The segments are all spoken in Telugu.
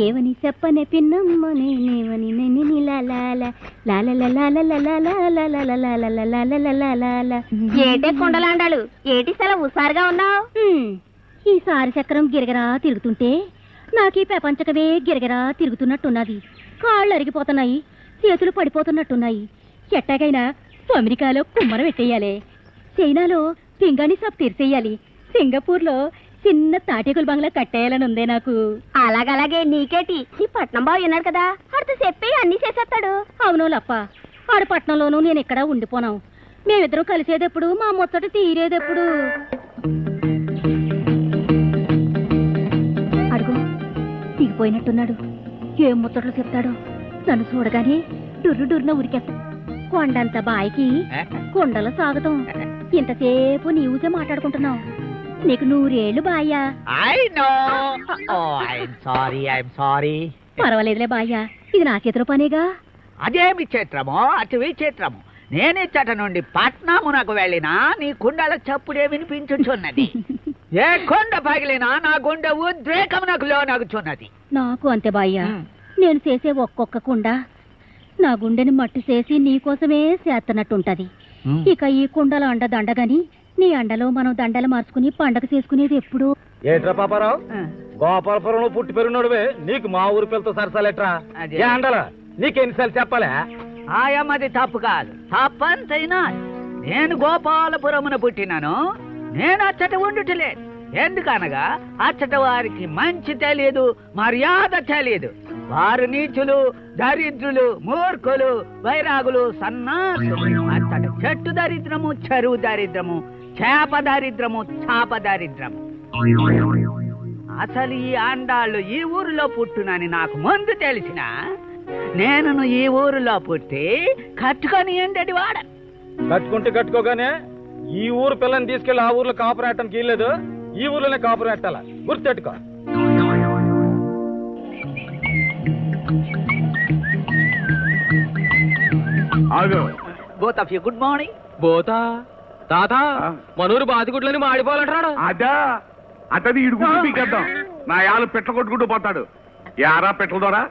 ఏవని చెప్పనే పిన్నమ్మ నేనేవని నేని ఏటే కొండలాండాలు ఏటి సెల హుషారుగా ఉన్నావు. ఈసారి చక్రం గిరగరా తిరుగుతుంటే నాకు ఈ ప్రపంచకమే గిరగరా తిరుగుతున్నట్టున్నది. కాళ్ళు అరిగిపోతున్నాయి, చేతులు పడిపోతున్నట్టున్నాయి. ఎట్టాగైనా అమెరికాలో కుమ్మర పెట్టేయాలి, చైనాలో పింగాణి షాప్ తీర్చేయాలి, సింగపూర్లో చిన్న తాటేకుల బంగ్లా కట్టేయాలని ఉందే నాకు. అలాగలాగే నీకేటి నీ పట్నం బావ ఉన్నాడు కదా, అడితే చెప్పి అన్ని చేసేస్తాడు. అవును లప్ప, ఆడ పట్నంలోనూ నేను ఇక్కడ ఉండిపోనాం. మేమిద్దరం కలిసేదెప్పుడు, మా ముచ్చట తీరేదెప్పుడు? అడుగు దిగిపోయినట్టున్నాడు. ఏం ముచ్చట్లు చెప్తాడో. నన్ను చూడగానే డుర్రు డుర్రున ఉరికేస్తా. కొండంత బాయికి కొండల సాగుతాం. ఇంతసేపు నీవుసే మాట్లాడుకుంటున్నావు. నీకు 100 ఏళ్ళు బాయ్యా. పర్వాలేదులే బాయ్యా, ఇది నా చేతిలో పనేగా. అదేమి చిత్రమో అటు విచిత్రము. నేనిచ్చట నుండి పట్నమునకు వెళ్ళినా నీ కుండల చప్పుడే వినిపించుచున్నది. ఏ కొండ పగిలినా నా గుండె ఉద్రేకమునకు లోనగుచున్నది. నాకు అంతే బాయ్యా. నేను చేసే ఒక్కొక్క కుండ నా గుండెని మట్టి చేసి నీకోసమే చేస్తున్నట్టుంటది. ఇక ఈ కుండల అండ దండగాని నీ అండలో మనం దండలు మార్చుకుని పండగ చేసుకునేది ఎప్పుడు? ఏట్రా పాపారావు, గోపాలపురంలో పుట్టి పెరిగినోడువే నీకు మా ఊరి పిల్లతో సరసాలెట్రా? ఏ అండలా నీకెన్నిసార్లు చెప్పాలా? ఆయమది తప్పు కాదు, తప్పంతైనా. నేను గోపాలపురమున పుట్టినాను, నేను అచ్చట ఉండుటలేదు. ఎందుకనగా అచ్చట వారికి మంచి తెలియదు, మర్యాద తెలియదు. వారు నీచులు, దరిద్రులు, మూర్ఖులు, వైరాగులు, సన్నాసులు. అచ్చట చెట్టు దరిద్రము, చెరువు దరిద్రము, చేప దరిద్రము, చాప దరిద్రము. అసలు ఈ ఆండాళ్ళు ఈ ఊరిలో పుట్టునని నాకు ముందు తెలిసిన నేను ఈ ఊరిలో పుట్టి కట్టుకొని ఏంటది వాడ. కట్టుకుంటే కట్టుకోగానే ఈ ఊరు పిల్లని తీసుకెళ్లి ఆ ఊర్లో కాపురం పెట్టడానికి వీల్లేదు. ఈ ఊర్లోనే కాపురం పెట్టాల, గుర్తెట్టుకో. Both of you good morning. బోతా తాత మనూరు బాతిగుడ్లని మాడిపోవాలంటాడు. అదా అతని ఇడుగుడు పీకేద్దాం. నా యాలు పెట్ట కొట్టుకుంటూ పోతాడు. యారా పెట్టల ద్వారా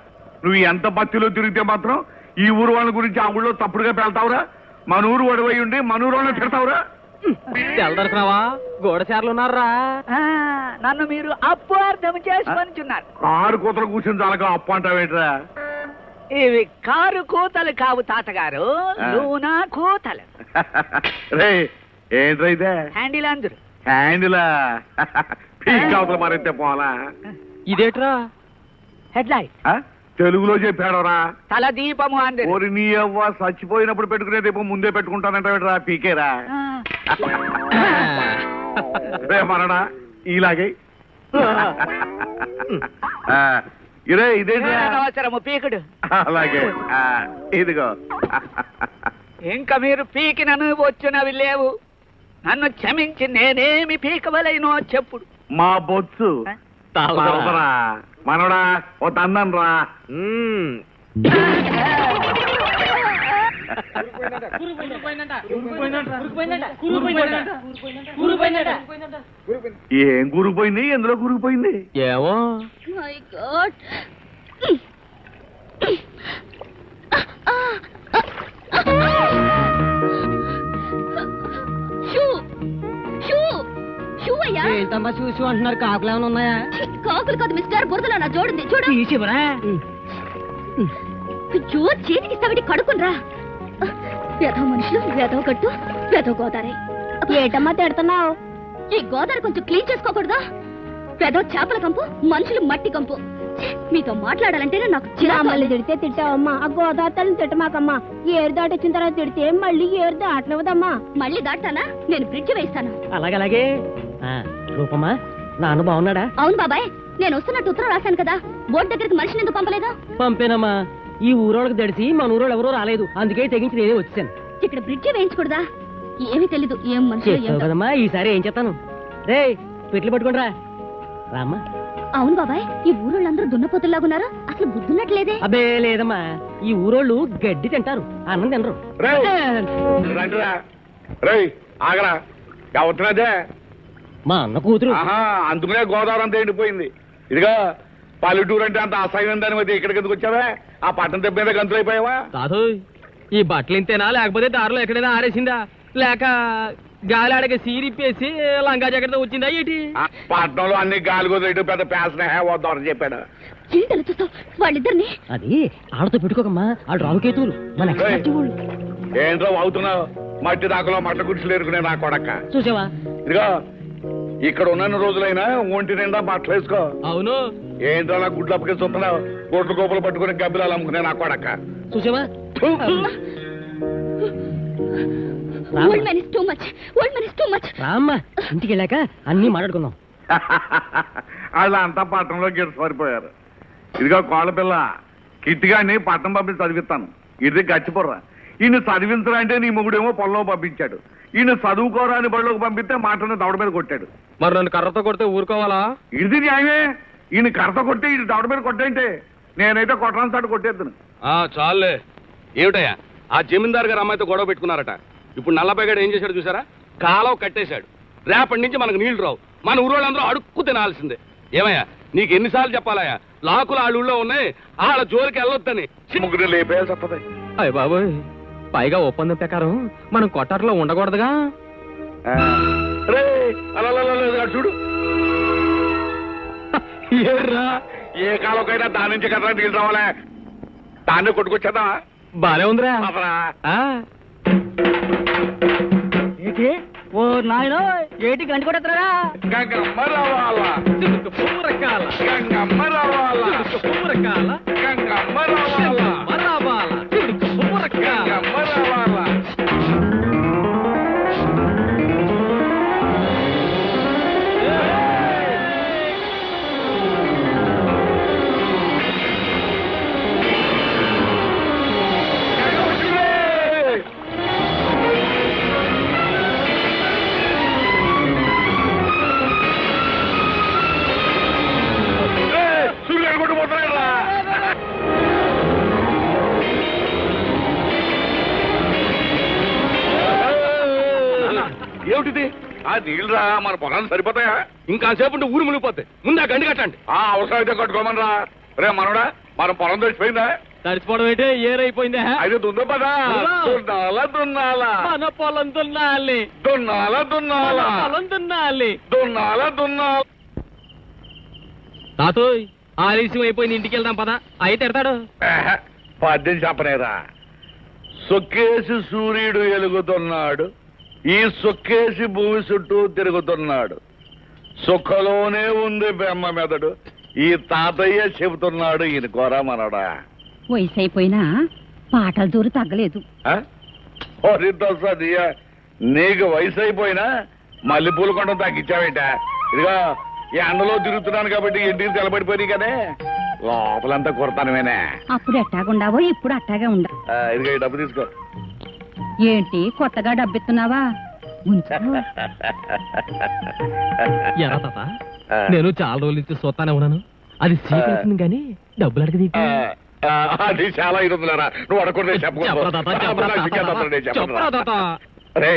నువ్వు ఎంత బతిలో తిరిగితే మాత్రం ఈ ఊరు వాళ్ళ గురించి ఆ ఊళ్ళో తప్పుడుగా పెళ్తావురా? మన ఊరు ఒడవై ఉండి మన ఊరు వాళ్ళని తిడతావురా? తెల్లదరసరావా గోడచారులు ఉన్నారా? నన్ను మీరు అప్పు అర్థం చేసుకొనిచున్నారు. కారు కూతలు కూర్చుని చాలక అప్పు అంటావేంట్రా? ఇవి కారు కూతలు కావు తాతగారు, లూనా కూతలు. రే ఏంట్రా ఇదే? హ్యాండిల్ అందరు హ్యాండిలా పీకావతలు మరైతే పోలా. ఇదేట్రా? హెడ్ లైట్ తెలుగులో చెప్పాడరా? తల దీపము అందరు. ఓరి నీ అవ్వ చచ్చిపోయినప్పుడు పెట్టుకునే దీపం ముందే పెట్టుకుంటానంటావేట్రా? పీకేరా రే మనడా ఇలాగే. ఇదే ఇదేంటి అవసరము పీకుడు. అలాగే ఇదిగో. ఇంకా మీరు పీకినను వచ్చినవి లేవు. నన్ను క్షమించి నేనేమి పీకవలైనో చెప్పుడు. మా బొచ్చు తాగుతారా మనోడా? ఓ తందన్ రా. ఏం గురిపోయింది? ఎందులో గురిపోయింది ఏమో. My God. ఏంటమ్మా చూసి అంటున్నారు? కాకులు ఏమైనా ఉన్నాయా? కాకులు కాదు మిస్టర్, బురదలో నా జోడింది చూడు. అయ్యో చేతికి ఇస్తావిటి కడుక్కునరా. వేధవ మనుషులు, వేధవ కట్టు, వేధవ గోదావరి. ఏటమ్మా తిడుతున్నావు? ఈ గోదావరి కొంచెం క్లీన్ చేసుకోకూడదా? వేధవ చేపల కంపు, మనుషులు మట్టి కంపు. మీతో మాట్లాడాలంటేనే నాకు మళ్ళీ తిడితే తిట్టావమ్మా. ఆ గోదావరి తల్లిని తిట్టమాకమ్మా. ఏరు దాటొచ్చిన తర్వాత తిడితే మళ్ళీ ఏరు దాటనవదమ్మా. మళ్ళీ దాటానా? నేను బ్రిడ్జ్ వేస్తాను. అలాగలాగే. రూపమ్మా, నాన్న బాగున్నాడా? అవును బాబాయ్, నేను వస్తున్నట్టు ఉత్తరం రాశాను కదా, బోర్డు దగ్గరికి మనిషిని ఎందుకు పంపలేదు? పంపేనమ్మా. ఈ ఊరోళ్ళకి దడిసి మన ఊరోళ్ళు ఎవరో రాలేదు, అందుకే తెగించి నేనే వచ్చాను. ఇక్కడ బ్రిడ్జి వేయించకూడదా? ఏమీ తెలీదు, ఏం మనుషులు కదమ్మా. ఈసారి ఏం చేస్తాను? రే పెట్లు పట్టుకుంటారా రామ్మా. అవును బాబాయ్, ఈ ఊరోళ్ళందరూ దున్నపోతుల్లాగున్నారు, అసలు గుర్తున్నట్లేదే. అబ్బే లేదమ్మా, ఈ ఊరోళ్ళు గడ్డి తింటారు, అన్నం తినరు. ఆగరా అవుతున్నదే మా అన్న కూతురు. అందుకనే గోదావరి అంతా ఎండిపోయింది. ఇదిగా పల్లెటూరు అంటే అంత అసహ్యం దాని మధ్య ఇక్కడికి ఎందుకు వచ్చావా? ఆ పట్టణం దెబ్బ మీద గంతులైపోయావా? తాతూ ఈ బట్టలు ఇంతేనా లేకపోతే దారిలో ఎక్కడైనా ఆరేసిందా లేక గాలి ఆడక సీరిప్పేసి లంగా జాకెట్ వచ్చిందా ఏంటి? ఆ పట్టణంలో అన్ని గాలి కుదిరేటు పెద్ద పేసన వద్దామని చెప్పాడు. ఏంటలా చూస్తావు వాళ్ళిద్దరిని? అది ఆడతో పెట్టుకోకమ్మా వాళ్ళు రావుకేతులు మన ఏంట్రో అవుతున్నావు? మట్టి దాకలో మట్ట గుడిసెలు ఎరుకునే నా కొడక్క. చూసావా? ఇదిగో ఇక్కడ ఉన్న రోజులైనా ఒంటి నిండా బట్టలు వేసుకో. అవును. ఏంట్రా నా గుడ్లు అప్పకే చూస్తున్నావు? గొడ్లు గోపులు పట్టుకుని గబ్బిలాలు అమ్ముకునే నా కొడక్క. చూసావా? Old man is too much. Old man is too much. రామ్మా ఇంటికి వెళ్ళాక అన్ని మాట్లాడుకుందాం. వాళ్ళంతా పట్టణంలో గిడి సరిపోయారు. ఇదిగో కోళ్ళ పిల్ల కిట్టిగాని పట్టణం పంపించి చదివిస్తాను. ఇది గచ్చిపోర్రా. ఈయన చదివించరా అంటే నీ మొగుడేమో పొలంలో పంపించాడు. ఈయన చదువుకోరా అని బడిలోకి పంపిస్తే మాటను దవడ మీద కొట్టాడు. మరి నన్ను కర్రతో కొడితే ఊరుకోవాలా? ఇది న్యాయమే. ఈయన కర్రతో కొట్టి ఈయన దవడ మీద కొట్టేంటే నేనైతే కొట్టడానికి సాటు కొట్టేద్దును. చాలే. ఏమిటయ్యా ఆ జమీందారు గారు అమ్మాయితో గొడవ పెట్టుకున్నారట. ఇప్పుడు నల్లబైగాడు ఏం చేశాడు చూసారా? కాలువ కట్టేశాడు. రేపటి నుంచి మనకు నీళ్లు రావు. మన ఊరోళ్ళందరూ అడుక్కు తినాల్సిందే. ఏమయ్యా నీకు ఎన్నిసార్లు చెప్పాలయ్యా? లాకులు వాళ్ళ ఊళ్ళో ఉన్నాయి, వాళ్ళ జోలికి వెళ్ళొద్దని. ముగ్గురు లేపేయాల్సి వస్తుంది. అయ్య బాబోయ్, పైగా ఒప్పందం ప్రకారం మనం కొట్టాట్లో ఉండకూడదుగా. చూడు ఏర్రా, ఏ కాలంకైనా దాని నుంచి కదా నీళ్ళు రావాలే. దాన్ని కొట్టుకొచ్చేదా? బానే ఉందిరా. ఓ నాయన ఏటి గంట కొడతారా? గంగమ్మ రావాలా, పూరకాల గంగమ్మ రావాలా, పూరకాల గంగమ్మ రావాలా, మరాబాల పూరకాల గంగమ్మ రావాలా. ఏమిటిది? ఆ నీళ్ళరా మన పొలాన్ని సరిపోతాయా? ఇంకా సేపు ఉంటే ఊరు మునిగిపోతాయి. ముందు ఆ గండి కట్టండి. అవసరం అయితే కట్టుకోమని రా. రే మనోడా, మన పొలం తెచ్చిపోయిందా? తడిచిపోవడం అయితే ఏరైపోయిందా? అయితే దుందో పదా. దున్నాలా దున్నాలా, మన పొలం దున్నాలి, దున్నాలా దున్నాలా, పొలం దున్నాలి, దున్నాలా దున్నాలా. తాతోయ్ ఆలస్యం అయిపోయింది, ఇంటికి వెళ్దాం పదా. అయితే ఎడతాడు పద్యం చెప్పనేరా. సొక్కేసి సూర్యుడు ఎలుగుతున్నాడు, ఈ సొక్కేసి భూమి చుట్టూ తిరుగుతున్నాడు. సుఖలోనే ఉంది బెమ్మ మెదడు, ఈ తాతయ్య చెబుతున్నాడు. ఈయన కోరా మనడా. వయసు అయిపోయినా పాటల జోరు తగ్గలేదు. నీకు వయసు అయిపోయినా మల్లెపూలు కొండ తగ్గించావేట. ఇదిగా ఈ ఎండలో తిరుగుతున్నాను కాబట్టి ఇంటికి తెలబడిపోయి కదే లోపలంతా కొడతానమేనే. అప్పుడు ఎట్టాగుండావో ఇప్పుడు అట్టాగే ఉండ. ఇదిగా ఈ డబ్బు తీసుకో. ఏంటి కొత్తగా డబ్బిస్తున్నావా? ఎరా తాత, నేను చాలా రోజుల నుంచి చూస్తానే ఉన్నాను. అది సీక్రెట్ గానీ డబ్బులు అడిగి అది చాలా ఇరుందిలేరా. నువ్వు అడగకుండా రే.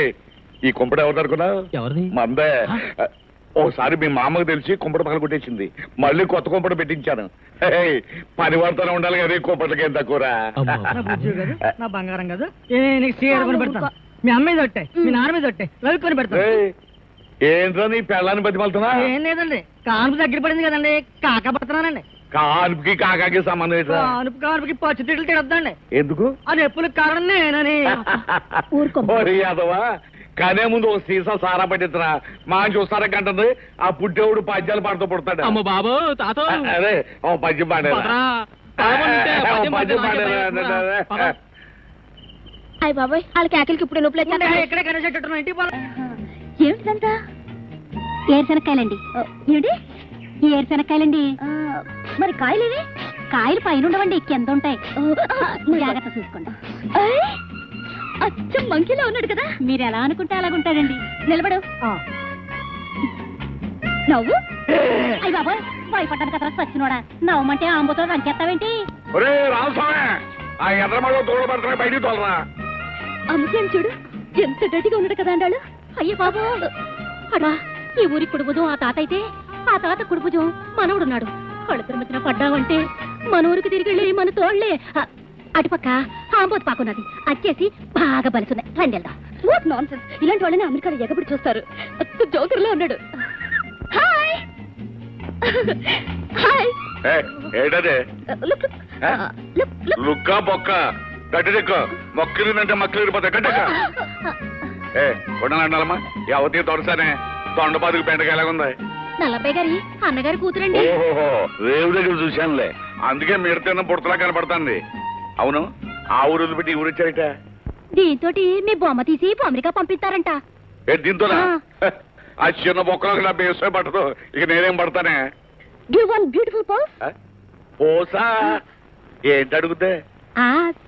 ఈ కుంపడ ఎవరు అనుకున్నా? ఎవరిది? మందే. ఓసారి మీ మామకు తెలిసి కుంపడ పగల కొట్టేసింది. మళ్ళీ కొత్త కుంపడ పెట్టించాను. పని వాడుతూనే ఉండాలి కదా, కుంపటకి ఎంత కూర. నా బంగారం కదా, నీకు సీర కొని పెడతాను. మీ అమ్మ మీద ఒట్టే, మీ నాన్న మీద ఒట్టే, రవి కొని పెడతాను. ఏంట్రా నీ పెళ్ళాన్ని బతిమలుతున్నా? ఏం లేదండి, కానుపు దగ్గర పడింది కదండి, కాకా పడుతున్నానండి. కానుపుకి కాకాకి సంబంధం ఏంట్రా? కానుపుకి పచ్చి తిట్లు తిడద్దండి. ఎందుకు? అది ఎప్పుడు కారణం నేనని. యాదవా, కనే ముందు ఒక సీసా సారా పట్టించరా. మా చూస్తారా కంటుంది ఆ పుట్టేవుడు పద్యాలు పాడుతూ పుడతాడు. అమ్మ బాబు తాత, అదే ఓ పద్యం పాడేరా. పద్యం పాడేరా. అయ్య బాబాయ్, వాళ్ళకి ఆకలికి ఇప్పుడు లోపల ఎక్కడ కనిసేటట్టు ఇంటికి పోలే. ఏమిటంతా? ఏరుశనక్కాయలండి. ఏమిటి? ఏరుశనక్కాయలండి. మరి కాయలేవి? కాయలు పైన ఉండవండి, కింద ఉంటాయి. జాగ్రత్త చూసుకోండి. అచ్చం మంకీలో ఉన్నాడు కదా. మీరు ఎలా అనుకుంటే అలాగుంటాడండి. నిలబడు. నవ్వు. అయ్య బాబా, భయపడ్డాను కదా సచ్చినోడా. నవ్వమంటే ఆంబోతో రంకేస్తావేంటి? రామస్వామి, ఆ ఎర్రమలో తోడబడుతున్నా బయటికి తోలరా. అమ్మకేం చూడు, ఎంత గట్టిగా ఉన్నాడు కదా అన్నాడు. అయ్య బాబు, అడా ఈ ఊరి కుడుబుజం ఆ తాత అయితే, ఆ తాత కుడుబుజం మనవుడున్నాడు. కడుపుల మధ్యన పడ్డావంటే మన ఊరికి తిరిగి వెళ్ళి మన తోళ్లే అటుపక్క ఆంబోతు పాకున్నది వచ్చేసి బాగా బలుసున్నాయి రండి వెళ్దాం. వాట్ నాన్ సెన్స్, ఇలాంటి వాళ్ళని అమెరికాలో ఎగబడి చూస్తారు. జోకర్లో ఉన్నాడు. Hi hi. ఏడదే లుక్ లుక్కా బొక్క గడ్డిదెక్క మొక్కలిందంటే మక్కలు ఇరిపోతాయి గడ్డెక్క. ఉండనమ్మా అవతీ తొడసానే తొండపాదుకు పెండకాయలాగుంది. నల్లబ్బాయి గారి అన్నగారి కూతురండి. ఓహో రేవు దగ్గర చూశానులే, అందుకే మీరు తిన్న పుడతలా కనపడుతుంది. అవును, ఆ ఊరు పెట్టి ఈ ఊరు వచ్చారట. దీంతో మీ బొమ్మ తీసి అమెరికా పంపిస్తారంట. దీంతోనా? ఆ చిన్న బొక్కలకు నా బేసే పట్టదు, ఇక నేనేం పడతానే. Give one beautiful pose. పోసా ఏంటి అడుగుతే?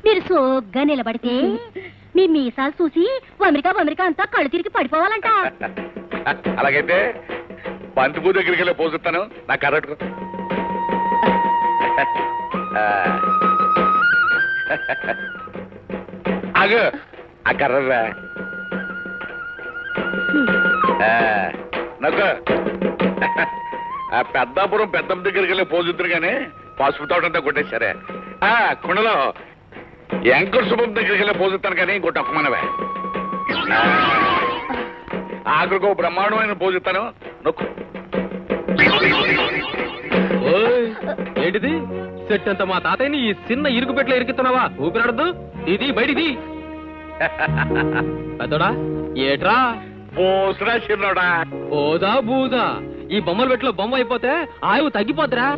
మీరు సోగ్గా నిలబడితే మీ మీసాలు చూసి అమెరికా అంతా కళ్ళు తిరిగి పడిపోవాలంట. అలాగైతే బంతిపూ దగ్గరికి వెళ్ళి పోసిస్తాను, నా కరెక్ట్. అగు ఆ కర్రరా నాకు ఆ పెద్దాపురం పెద్దమ్మ దగ్గరికి వెళ్ళి పోజుతురు కానీ పసుపు తోటంతా కొట్టేశారే. కుండలో వెంకట శుభం దగ్గరికి వెళ్ళి పోజుతాను కానీ ఇంకోటి అప్పమనవే. ఆఖరికి బ్రహ్మాండమైన పోజుతాను నొక్కు. ఏంటిది సెట్ అంతా మా తాతయ్యని ఈ చిన్న ఇరుకు పెట్లో ఇరుకుతున్నావా? ఊపిరాడద్దు, ఇది బయటిది. పెద్దోడా ఏట్రా? పోసరా చిన్నోడా. ఓదా బూదా, ఈ బొమ్మల పెట్లో బొమ్మ అయిపోతే ఆయువు తగ్గిపోతురా.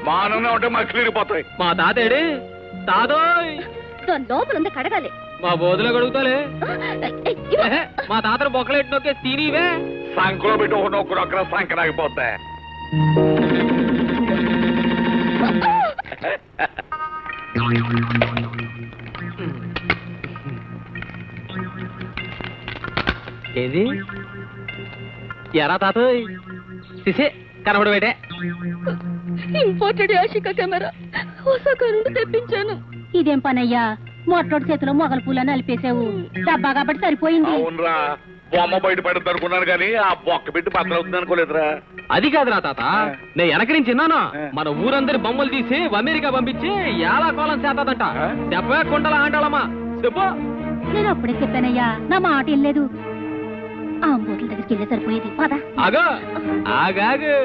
మానవునే ఉంటే మాకు క్లిరిపోతాయి. మా తాతయ్యడి తాతోయ్ లోపల ఉంది కడగాలి. మా బోధలో కడుగుతాలే. మా తాతను బొక్కలెట్టి నొక్కే తినివే. సంకలో పెట్టి ఒక నొక్కరు అక్కడ సంకరాగిపోతాయి. ఏది ఎరా తాతోయ్ తీసే కనబడబెట్టే. ఇంపోర్టెడ్ యాషికా కెమెరా ఓసాకా నుండి తెప్పించాను. ఇదేం పనయ్యా, మొట్టోటి చేతిలో మొగల పూలని అలిపేసావు. డబ్బా కాబట్టి సరిపోయింది. అవునరా, బొమ్మ బయట పెడతా అనుకున్నాను కానీ ఆ బొక్క పెట్టి బద్దలవుతుంది అనుకోలేదురా. అది కాదురా తాత, నేను వెనక నుంచి విన్నాను. మన ఊరందరి బొమ్మలు తీసి అమెరికా పంపించి ఎలా కోలం చేస్తాదంట. చెప్పే కుండలా ఆంటాళమ్మా చెప్పు. నేను అప్పుడే చెప్పానయ్యా, నా మాట వెళ్ళలేదు. ఆ బోట్ల దగ్గరికి వెళ్ళే సరిపోయేది. పద. ఆగో ఆగాగు,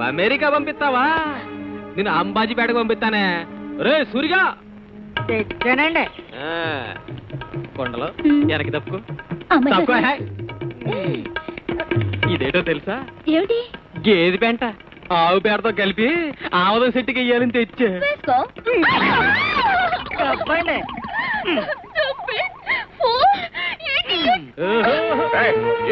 అమెరికా పంపిస్తావా? నేను అంబాజీపేటకు పంపిస్తానే. రే సూరిగా తెచ్చానండి. కొండలో వెనక్కి తప్పుకో. అమ్మాయి తక్కువ. ఇదేటో తెలుసా? ఏమిటి? గేదె పెంట ఆవు పేడతో కలిపి ఆవుల సెట్టుకి వెయ్యాలని తెచ్చా. వేసుకో. చెప్పండి.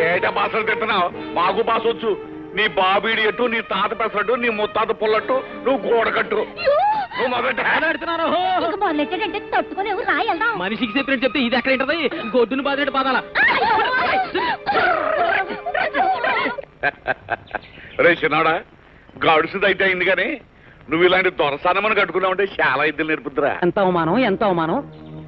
ఏట బాసలు తింటున్నావు? మాకు బాస వచ్చు. నీ బాబీడి ఎట్టు, నీ తాత పెసరట్టు, నీ ముత్తాత పుల్లట్టు, నువ్వు గోడకట్టు. నువ్వు మొదట మొదలెట్టాడంటే తట్టుకుని ఎవరు రాయల్దాం. మనిషికి చెప్పినట్టు చెప్తే ఇది ఎక్కడ ఉంటది? గొడ్డును బాధినట్టు బాధాల. రే చిన్నాడా, గడుసుదైతే అయింది కానీ నువ్వు ఇలాంటి దొరసానమని కట్టుకున్నావంటే చాలా ఇద్దరు నేర్పుతురా. ఎంత అవమానం, ఎంత అవమానం.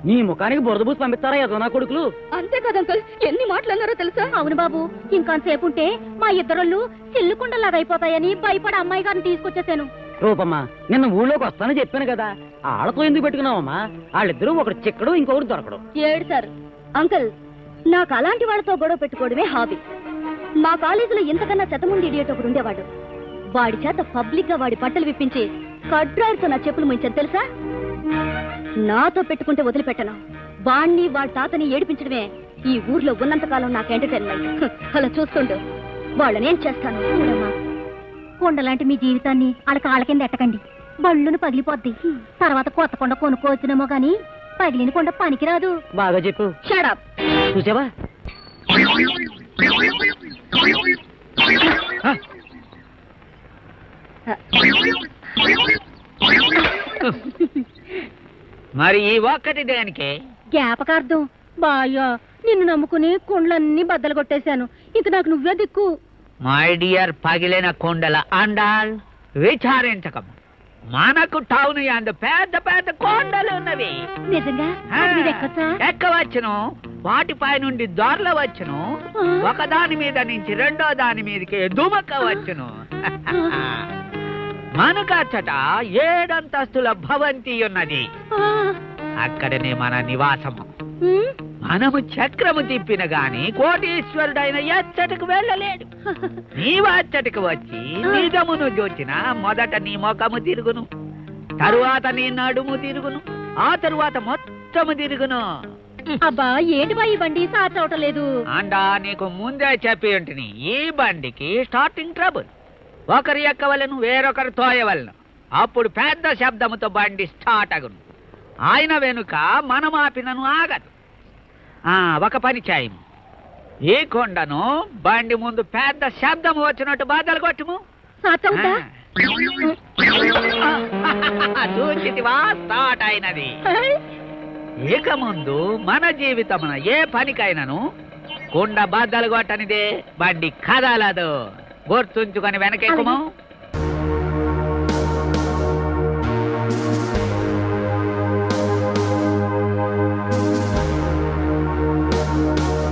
నీ ముఖానికి బురద పూసి పంపిస్తారా యదోనా కొడుకులు? అంతే కదా అంకుల్, ఎన్ని మాటలు అన్నారో తెలుసా? అవును బాబు, ఇంకాసేపు ఉంటే మా ఇద్దరు సిల్లుకుండలాగా అయిపోతాయని భయపడి అమ్మాయి గారిని తీసుకొచ్చేసాను. రూపమ్మా, నిన్న ఊళ్ళోకి వస్తానని చెప్పాను కదా, ఆళ్ళతో ఎందుకు పెట్టుకున్నావమ్మా? వాళ్ళిద్దరూ ఒకటి చిక్కడు, ఇంకొకటి దొరకడు. ఏడు సార్ అంకుల్, నాకు అలాంటి వాళ్ళతో గొడవ పెట్టుకోవడమే హాబీ. మా కాలేజీలో ఇంతకన్నా శతముండి ఇడియట్ ఒకడు ఉండేవాడు. వాడి చేత పబ్లిక్ గా వాడి బట్టలు విప్పించి కడ్రాయితో నా చెప్పులు ముంచాను తెలుసా? నాతో పెట్టుకుంటే వదిలిపెట్టను. వాణ్ణి వాడి తాతని ఏడిపించడమే ఈ ఊర్లో ఉన్నంతకాలం నాకు ఎంటర్టైన్మెంట్. అలా చూస్తుండు, వాళ్ళనేం చేస్తాను చూడమ్మా. కొండలాంటి మీ జీవితాన్ని వాళ్ళ కాళ్ళ కింద ఎట్టకండి, బళ్ళును పగిలిపోద్ది. తర్వాత కొత్త కొండ కొనుక్కోవచ్చునేమో గాని పగిలిన కొండ పనికిరాదు. బాగా చెప్పు. Shut up. చూసావా? మరి ఈ ఒక్కటి దేనికి? జ్ఞాపకార్థం. బాయ్యా, నిన్ను నమ్ముకుని కొండలన్నీ బద్దలు కొట్టేశాను. ఇంక నాకు నువ్వే దిక్కు. మై డియర్ పగిలిన కొండల అండాల్, విచారించకము. మనకు టౌన్ అండ్ పెద్ద పెద్ద కొండలు ఉన్నవి. నిజంగా ఎక్కవచ్చును, వాటిపై నుండి దొరలవచ్చును. ఒకదాని మీద నుంచి రెండో దాని మీదకి దుమక్కవచ్చును. మనకచ్చట 7 అంతస్తుల భవంతి ఉన్నది. అక్కడనే మన నివాసము. మనము చక్రము తిప్పిన గాని కోటీశ్వరుడైన ఎచ్చటకు వెళ్ళలేడు. నీవచ్చటకు వచ్చి నిజమును చూచిన మొదట నీ ముఖము తిరుగును, తరువాత నీ నడుము తిరుగును, ఆ తరువాత మొత్తము తిరుగును. అబ్బా ఏంటి బా ఈ బండి సాచవటం లేదు. అండా నీకు ముందే చెప్పి ఉంటిని, ఈ బండికి స్టార్టింగ్ ట్రబుల్. ఒకరు ఎక్కవలను, వేరొకరు తోయవలను. అప్పుడు పెద్ద శబ్దముతో బండి స్టార్ట్ అగును. ఆయన వెనుక మనం ఆపినను ఆగదు. ఒక పని చేయము, ఈ కొండను బండి ముందు పెద్ద శబ్దము వచ్చినట్టు బాధలు కొట్టుము. చూచితివా, స్టార్ట్ అయినది. ఇక ముందు మన జీవితమున ఏ పనికైనాను కుండ బద్దలు కొట్టనిదే బండి కదలదు. గుర్తుంచుకొని వెనకెక్కుము.